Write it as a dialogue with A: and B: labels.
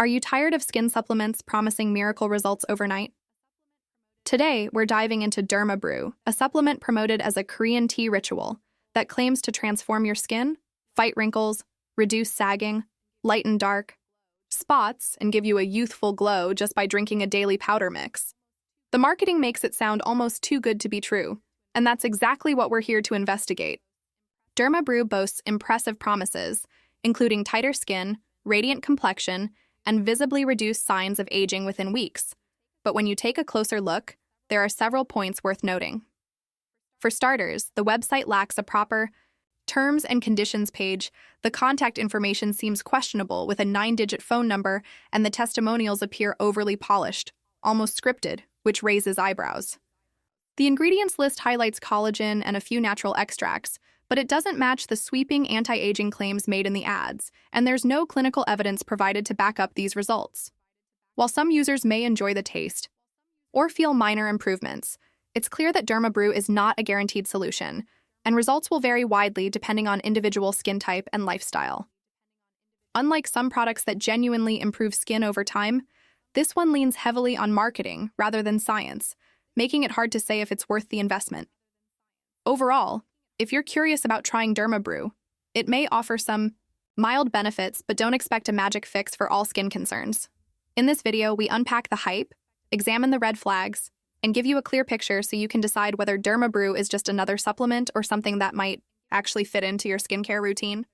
A: Are you tired of skin supplements promising miracle results overnight? Today, we're diving into DermaBrew, a supplement promoted as a Korean tea ritual that claims to transform your skin, fight wrinkles, reduce sagging, lighten dark spots, and give you a youthful glow just by drinking a daily powder mix. The marketing makes it sound almost too good to be true, and that's exactly what we're here to investigate. DermaBrew boasts impressive promises, including tighter skin, radiant complexion, and visibly reduced signs of aging within weeks. But when you take a closer look, there are several points worth noting. For starters, the website lacks a proper terms and conditions page. The contact information seems questionable with a 9-digit phone number, and the testimonials appear overly polished, almost scripted, which raises eyebrows. The ingredients list highlights collagen and a few natural extracts, but it doesn't match the sweeping anti-aging claims made in the ads, and there's no clinical evidence provided to back up these results. While some users may enjoy the taste or feel minor improvements, it's clear that DermaBrew is not a guaranteed solution, and results will vary widely depending on individual skin type and lifestyle. Unlike some products that genuinely improve skin over time, this one leans heavily on marketing rather than science, making it hard to say if it's worth the investment. Overall, if you're curious about trying DermaBrew, it may offer some mild benefits, but don't expect a magic fix for all skin concerns. In this video, we unpack the hype, examine the red flags, and give you a clear picture so you can decide whether DermaBrew is just another supplement or something that might actually fit into your skincare routine.